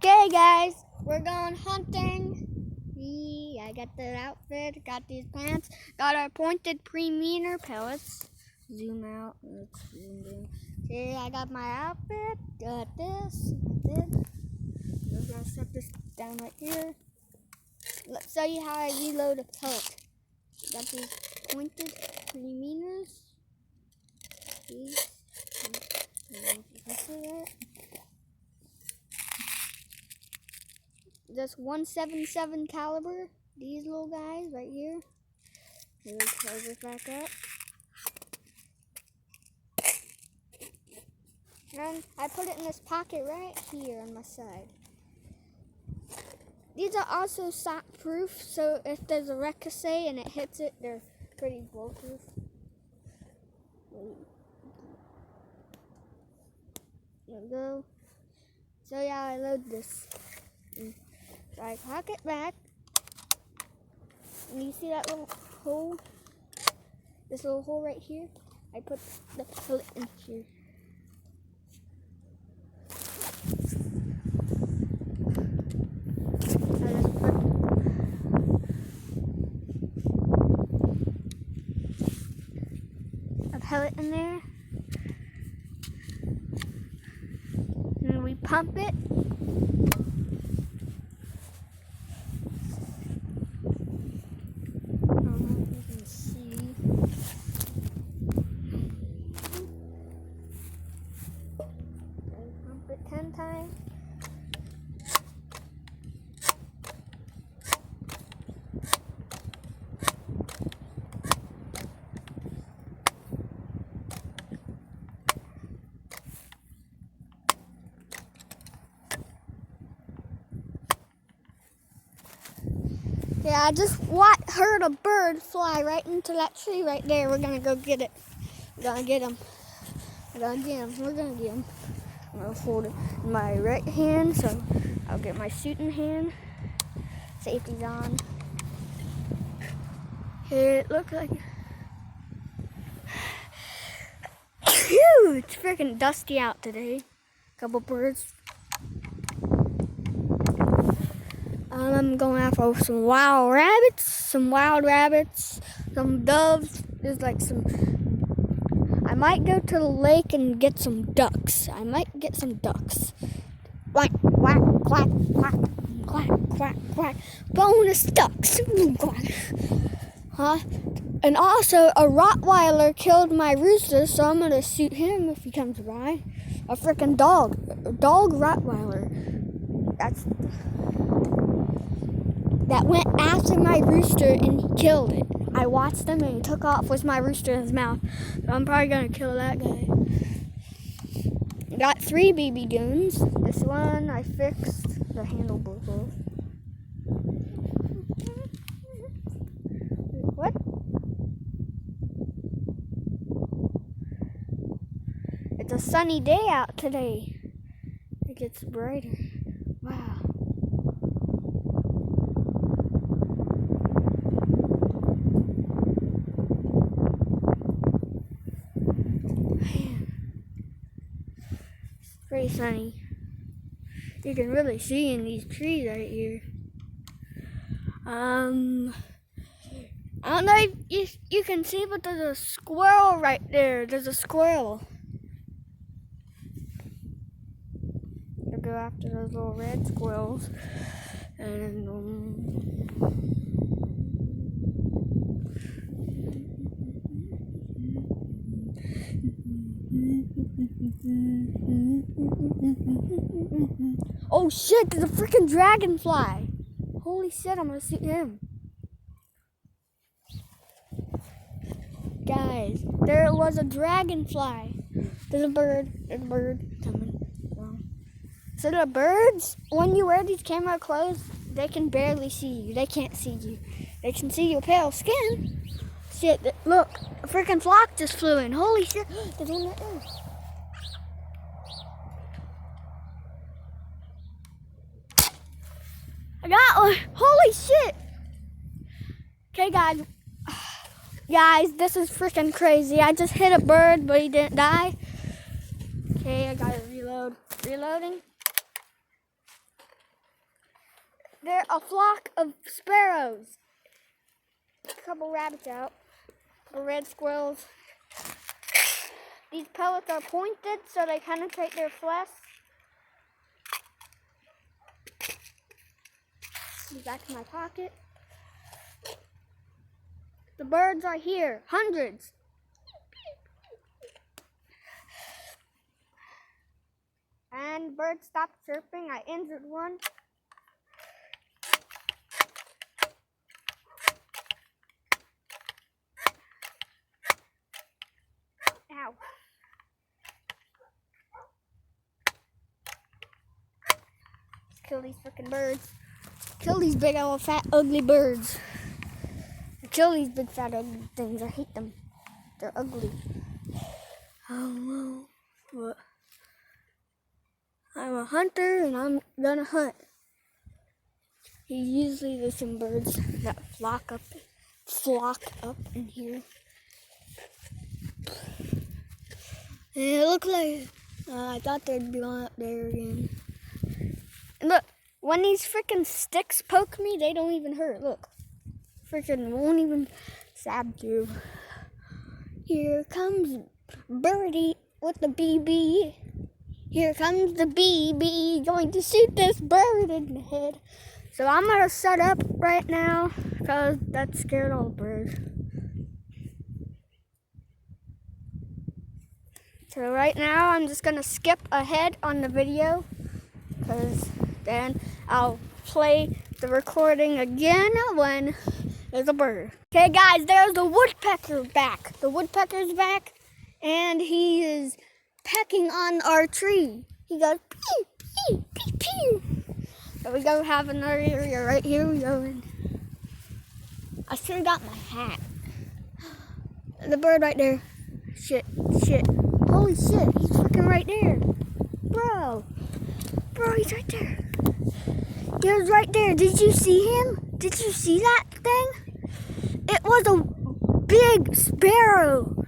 Okay, guys, we're going hunting. I got the outfit, got these pants, got our pointed premiener pellets. Zoom out. Let's zoom in. Okay, I got my outfit, got this. That's it. I'm gonna set this down right here. Let's show you how I reload a pellet. Got these pointed premieners. These. I don't know if you can see that. This 177 caliber, these little guys right here. Let's close it back up. And I put it in this pocket right here on my side. These are also shock-proof, so if there's a ricochet and it hits it, they're pretty bulletproof. There we go. So yeah, I load this. So I cock it back, and you see that little hole? This little hole right here? I put the pellet in here. I just put a pellet in there, and we pump it. Pump it 10 times. Yeah, I just heard a bird fly right into that tree right there. We're gonna go get it. We're gonna get him. We're gonna get him. We're gonna get him. I'm gonna hold it in my right hand, so I'll get my suit in hand. Safety's on. Here it looks like. Phew, it's freaking dusty out today. Couple birds. I'm going after some wild rabbits, some doves. There's like some. I might go to the lake and get some ducks. Quack, quack, quack, quack, quack, quack, quack. Bonus ducks. Huh? And also, a Rottweiler killed my rooster, so I'm gonna shoot him if he comes by. A freaking dog. A dog Rottweiler. That went after my rooster and he killed it. I watched him and he took off with my rooster in his mouth. So I'm probably gonna kill that guy. Got 3 BB dunes. This one I fixed. The handle broke off. What? It's a sunny day out today. It gets brighter. Wow. Pretty sunny. You can really see in these trees right here. I don't know if you can see, but there's a squirrel right there. There's a squirrel. I'll go after those little red squirrels. And oh shit, there's a freaking dragonfly. Holy shit, I'm gonna shoot him. Guys, there was a dragonfly. There's a bird coming. So the birds, when you wear these camera clothes, they can barely see you. They can't see you. They can see your pale skin. Shit, look, a freaking flock just flew in. Holy shit, there's one right there. I got one. Holy shit. Okay, guys. Guys, this is freaking crazy. I just hit a bird, but he didn't die. Okay, I gotta reload. Reloading. They're a flock of sparrows. A couple rabbits out. A couple red squirrels. These pellets are pointed so they penetrate their flesh. Back in my pocket. The birds are here, hundreds. And birds stopped chirping. I injured one. Ow. Let's kill these freaking birds. Kill these big old fat ugly birds. Kill these big fat ugly things. I hate them. They're ugly. Oh, what? I'm a hunter and I'm gonna hunt. Usually there's some birds that flock up in here. And it looks like I thought they'd be going up there again. And look, when these freaking sticks poke me, they don't even hurt. Look, freaking won't even stab through. Here comes Birdie with the BB. Here comes the BB, going to shoot this bird in the head. So I'm gonna set up right now because that scared all the birds. So right now I'm just gonna skip ahead on the video because then I'll play the recording again when there's a bird. Okay guys, there's the woodpecker back. The woodpecker's back and he is pecking on our tree. He goes pew, pew, pew, pew. So we go have another area right here. We go in. I should have got my hat. The bird right there. Shit. Holy shit, he's freaking right there. Bro, he's right there. He was right there. Did you see him? Did you see that thing? It was a big sparrow.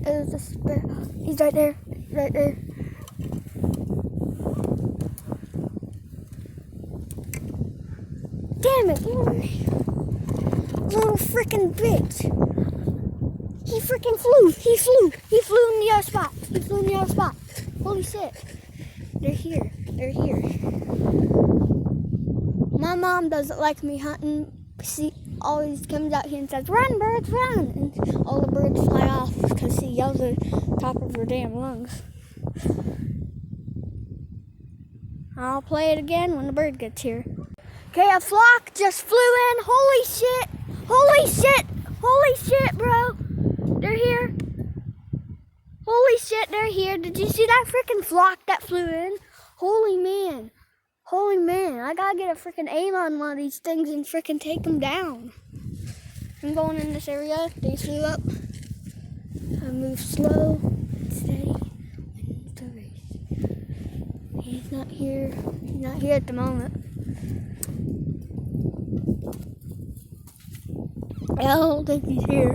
It was a sparrow. He's right there. Right there. Damn it, you little freaking bitch. He freaking flew. He flew in the other spot. Holy shit. They're here. My mom doesn't like me hunting. She always comes out here and says, "Run, birds, run!" And all the birds fly off because she yells at the top of her damn lungs. I'll play it again when the bird gets here. Okay, a flock just flew in. Holy shit, bro. They're here. Holy shit, they're here. Did you see that freaking flock that flew in? Holy man. I gotta get a freaking aim on one of these things and freaking take them down. I'm going in this area. They flew up. I move slow and steady. Wins the race. He's not here. He's not here at the moment. I don't think he's here.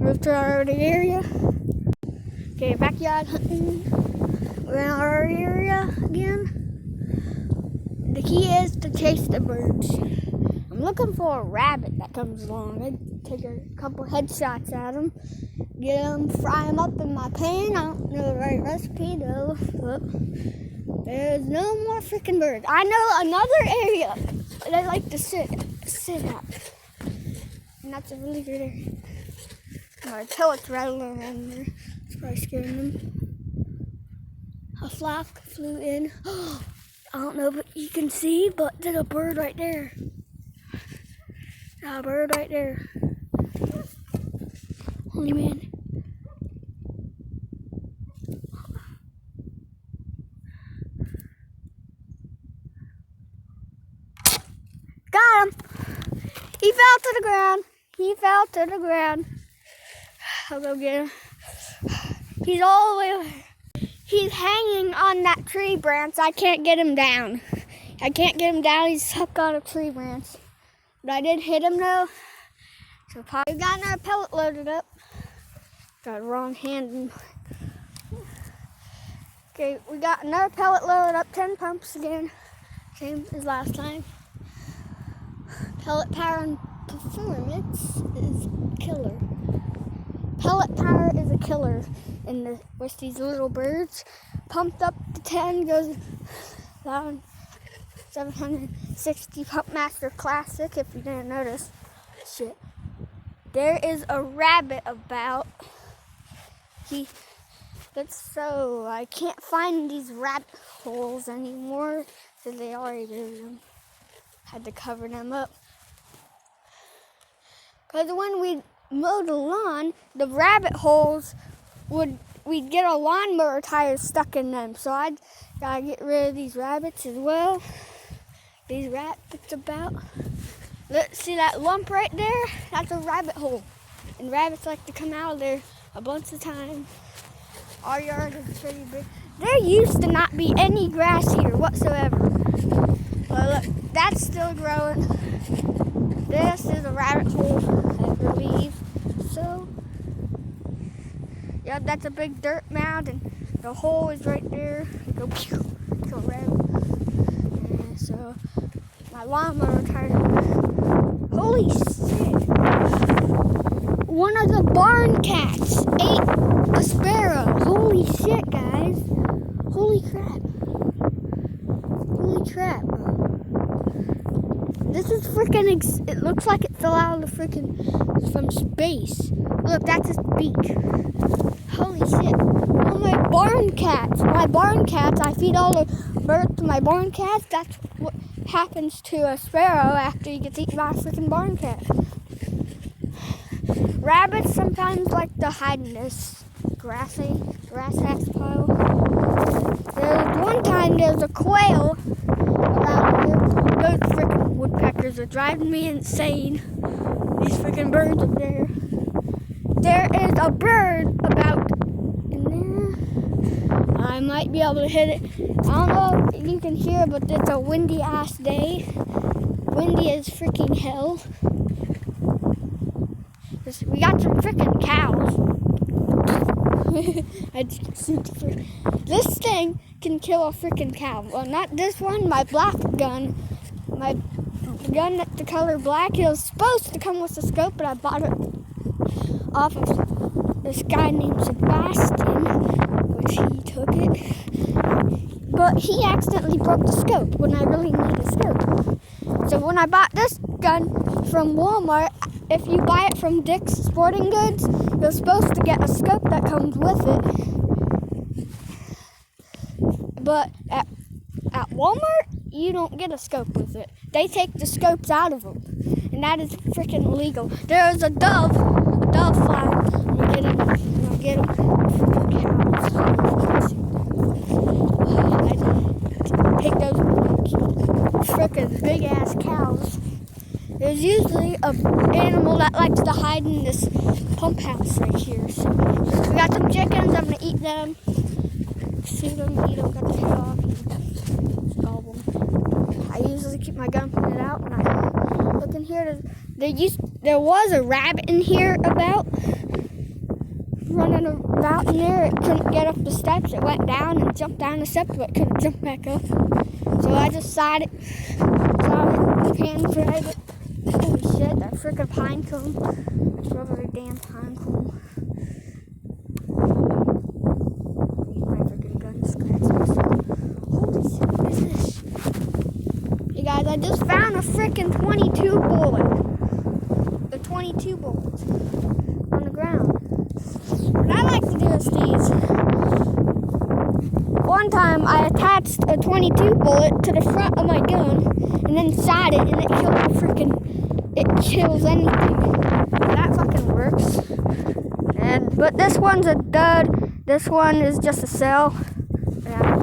Move to our area. Okay, backyard hunting. We're in our area again. The key is to chase the birds. I'm looking for a rabbit that comes along. I take a couple headshots at him, get him, fry him up in my pan. I don't know the right recipe though, but there's no more freaking birds. I know another area they like to sit at, and that's a really good area. My pellets rattling around there. It's probably scaring them. A flock flew in. I don't know, but you can see, but there's a bird right there. A bird right there. Holy man. Got him. He fell to the ground. I'll go get him. He's all the way over. He's hanging on that tree branch. I can't get him down. He's stuck on a tree branch. But I did hit him though. So we got another pellet loaded up. Got the wrong hand. Okay, we got another pellet loaded up. 10 pumps again. Same as last time. Pellet power and performance is killer. Pellet power is a killer with these little birds. Pumped up to 10 goes down 760 Pump Master Classic, if you didn't notice. Shit. There is a rabbit about. I can't find these rabbit holes anymore, so they already did them. Had to cover them up. Because when we mowed the lawn, the rabbit holes we'd get a lawnmower tire stuck in them. So I gotta get rid of these rabbits as well. These rabbits about. See that lump right there? That's a rabbit hole. And rabbits like to come out of there a bunch of times. Our yard is pretty big. There used to not be any grass here whatsoever. But look, that's still growing. This is a rabbit hole, I believe. So, yeah, that's a big dirt mound, and the hole is right there. We go pew, kill a rabbit. And so, my lawnmower tire. Holy shit! One of the barn cats ate a sparrow. Holy shit, guys! Holy crap! Holy crap! This is freaking. It looks like it fell out of the freaking from space. Look, that's its beak. Holy shit! Oh, my barn cats! My barn cats! I feed all the birds to my barn cats. That's what happens to a sparrow after he gets eaten by a freaking barn cat. Rabbits sometimes like to hide in this grass ass pile. One time there was a quail around here. Those freaking woodpeckers are driving me insane. These freaking birds up there. There is a bird about in there. I might be able to hit it. I don't know if you can hear, but it's a windy ass day. Windy as freaking hell. We got some freaking cows. This thing can kill a freaking cow. Well, not this one, my black gun. My gun that's the color black. It was supposed to come with a scope, but I bought it off of this guy named Sebastian, which he took it. But he accidentally broke the scope when I really needed a scope. So when I bought this gun from Walmart, if you buy it from Dick's Sporting Goods, you're supposed to get a scope that comes with it. But at Walmart, you don't get a scope with it. They take the scopes out of them. And that is freaking illegal. There is a dove fly. I'm gonna get him. I take those freaking big ass cows. There's usually an animal that likes to hide in this pump house right here. So we got some chickens. I'm gonna eat them. Shoot them, eat them, got the head off, gobble them. I usually keep my gun pointed out when I look in here. There was a rabbit in here running about in there. It couldn't get up the steps. It went down and jumped down the steps, but it couldn't jump back up. So I just sawed it, pan fried it. Holy shit, that freaking pine cone. Rub the damn pine cone. My freaking gun scratches. Holy shit, what is this? Hey guys, I just found a freaking 22 bullet. The 22 bullets on the ground. What I like to do is these. One time I attached a 22 bullet to the front of my gun and then shot it, and it kills anything. That fucking works. But this one's a dud. This one is just a cell. Yeah.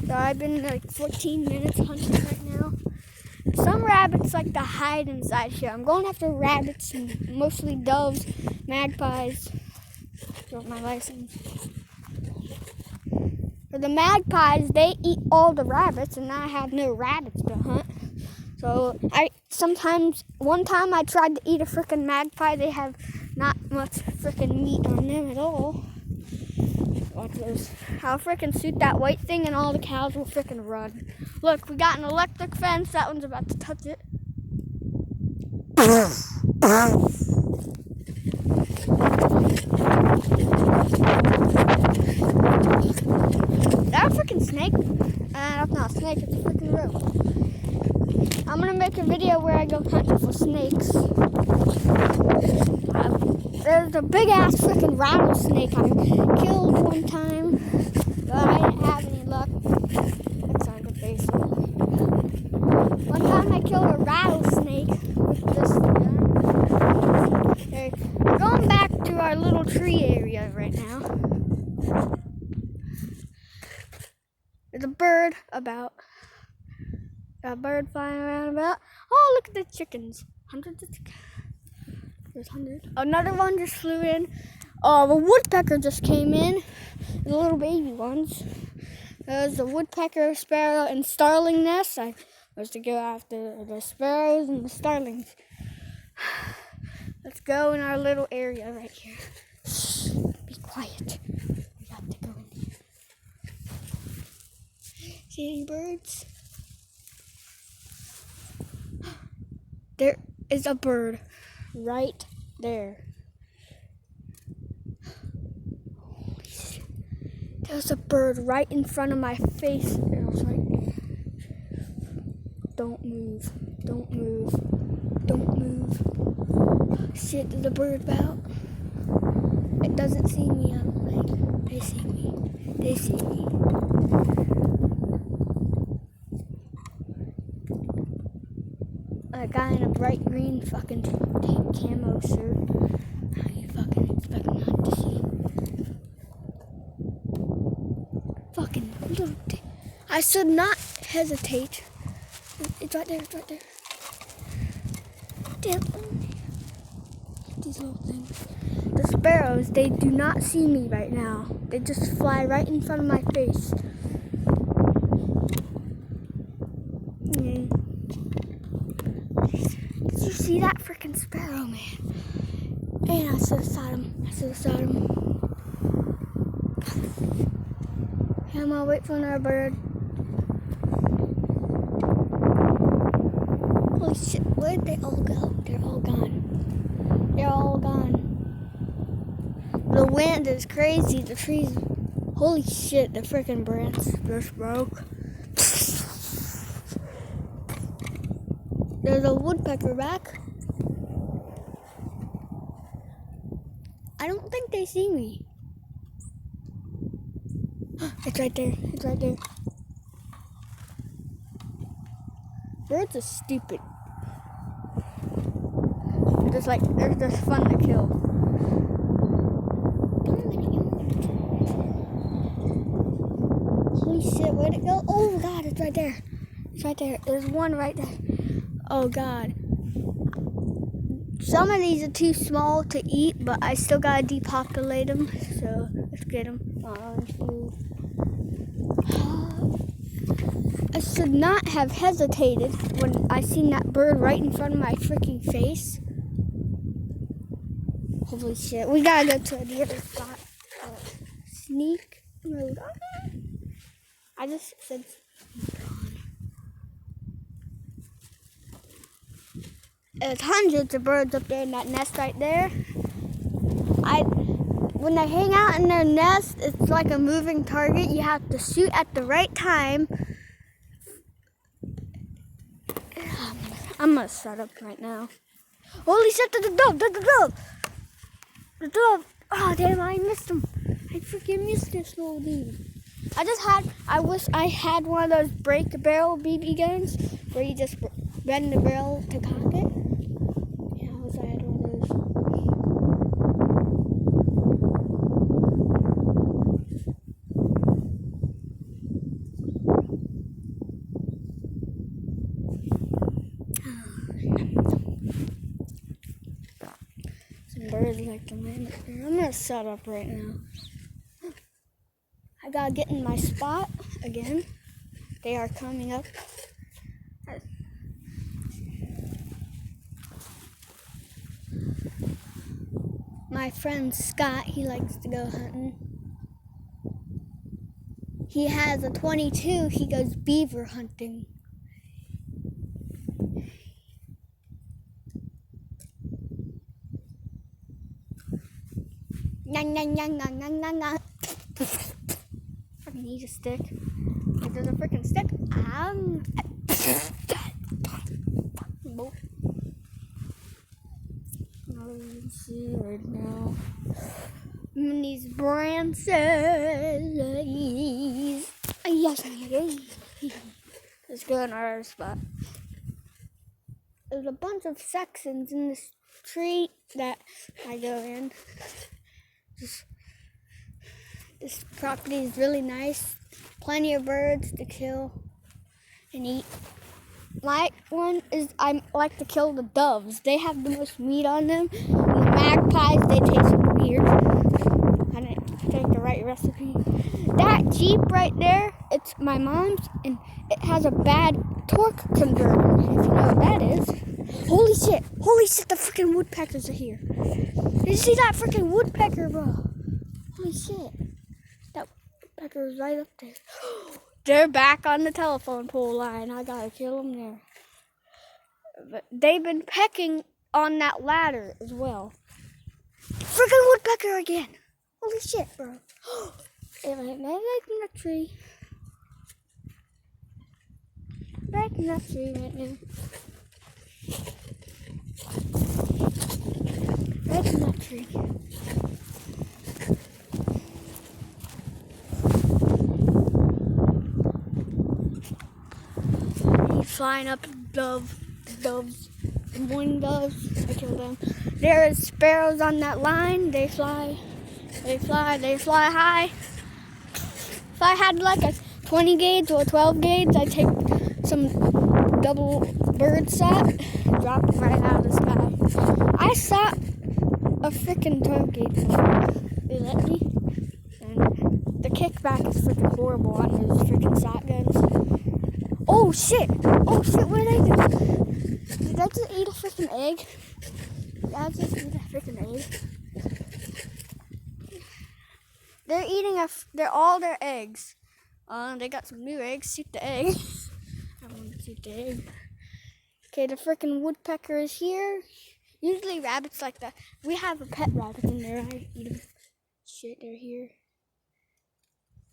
So I've been like 14 minutes hunting right now. Some rabbits like to hide inside here. I'm going after rabbits and mostly doves, magpies. Got my license. For the magpies, they eat all the rabbits, and I have no rabbits to hunt. So one time I tried to eat a freaking magpie. They have not much freaking meat on them at all. Watch this. I'll freaking shoot that white thing and all the cows will freaking run. Look, we got an electric fence. That one's about to touch it. That a freaking snake? That's not a snake, it's a freaking rope. I'm gonna make a video where I go hunting for snakes. There's a big ass freaking rattlesnake I killed one time, but I didn't have any luck. That's on the face. One time I killed a rattlesnake with this gun. Okay, we're going back to our little tree area right now. There's a bird about. Got a bird flying around about. Oh, look at the chickens. Hundreds of chickens. There's hundreds. Another one just flew in. Oh, the woodpecker just came in. The little baby ones. There's the woodpecker, sparrow, and starling nest. I was to go after the sparrows and the starlings. Let's go in our little area right here. Shh, be quiet. We got to go in here. See any birds? There is a bird right there. Holy shit. There's a bird right in front of my face. It was like, don't move, don't move, don't move. Shit, there's a bird about. It doesn't see me. I'm like, they see me. They see me. A guy in a bright green fucking camo shirt. How you fucking expect not to see? Fucking little I should not hesitate. It's right there, it's right there. Damn. These little things. The sparrows, they do not see me right now. They just fly right in front of my face. Did you see that freaking sparrow, man? Man, I should have shot him. I should have shot him. Okay, I'm gonna wait for another bird. Holy shit, where'd they all go? They're all gone. They're all gone. The wind is crazy. The trees. Holy shit, the freaking branch just broke. There's a woodpecker back. I don't think they see me. It's right there. It's right there. Birds are stupid. They're just fun to kill. Holy shit, where'd it go? Oh god, it's right there. It's right there. There's one right there. Oh god. Some of these are too small to eat, but I still gotta depopulate them. So let's get them. I should not have hesitated when I seen that bird right in front of my freaking face. Holy shit. We gotta go to the other spot. Sneak mode. I just said there's hundreds of birds up there in that nest right there. When they hang out in their nest, it's like a moving target. You have to shoot at the right time. I'm gonna shut up right now. Holy shit, there's a dove, there's a dove! The dove! Oh damn, I missed him. I freaking missed this little dude. I wish I had one of those break barrel BB guns where you just bend the barrel to cock it. Yeah, I wish I had one of those. Some birds like to land up there. I'm gonna shut up right now. I gotta get in my spot again. They are coming up. My friend Scott, he likes to go hunting. he has a 22. He goes beaver hunting. Nyang, nyang, nyang, nyang, nyang, nyang, nyang. I need a stick. If there's a freaking stick, let's see right now. These branches. Yes. Let's go in our spot. There's a bunch of sections in this tree that I go in. This property is really nice. Plenty of birds to kill and eat. My one is I like to kill the doves. They have the most meat on them. And the magpies, they taste weird. I didn't take the right recipe. That Jeep right there, it's my mom's, and it has a bad torque converter, if you know what that is. Holy shit, the freaking woodpeckers are here. Did you see that freaking woodpecker, bro? Holy shit. That woodpecker is right up there. They're back on the telephone pole line. I gotta kill them there. But they've been pecking on that ladder as well. Freaking woodpecker again. Holy shit, bro. Back in the tree. Back in that tree right now. Back in that tree. He's flying up doves, morning doves. I kill them. There is sparrows on that line. They fly high. If I had like a 20 gauge or 12 gauge, I'd take some double bird shot, drop it right out of the sky. I shot a freaking 12 gauge before. They let me. And the kickback is freaking horrible on those freaking shotguns. Oh shit, what are they doing? Did I just eat a freaking egg? Did I just eat a freaking egg? They're eating all their eggs. They got some new eggs. Shoot the egg. I want to shoot the egg. Okay, the freaking woodpecker is here. Usually rabbits like that. We have a pet rabbit in there. I eat them. Shit, they're here.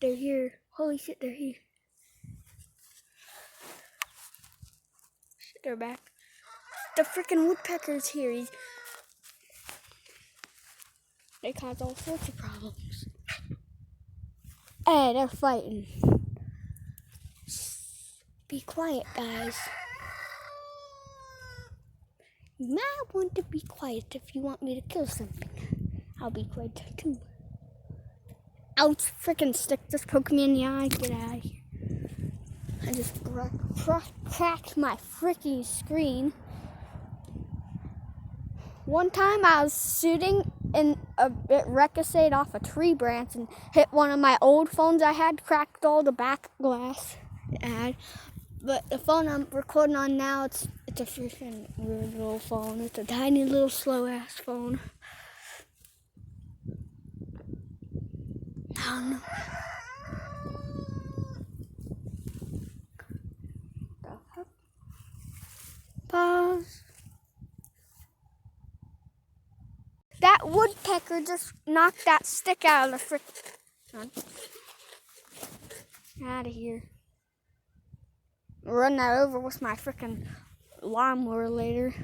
They're here. Holy shit, they're here. Shit, they're back. The freaking woodpecker's here. They cause all sorts of problems. Hey, they're fighting. Be quiet, guys. You might want to be quiet if you want me to kill something. I'll be quiet too. Ouch, freaking stick just poked me in the eye. Get out of here. I just cracked my freaking screen. One time I was shooting and it ricocheted off a tree branch and hit one of my old phones I had, cracked all the back glass it had. But the phone I'm recording on now, it's a freaking weird little phone. It's a tiny little slow ass phone. I don't know. Pause. That woodpecker just knocked that stick out of the frick. Out of here. Run that over with my freaking lawnmower later.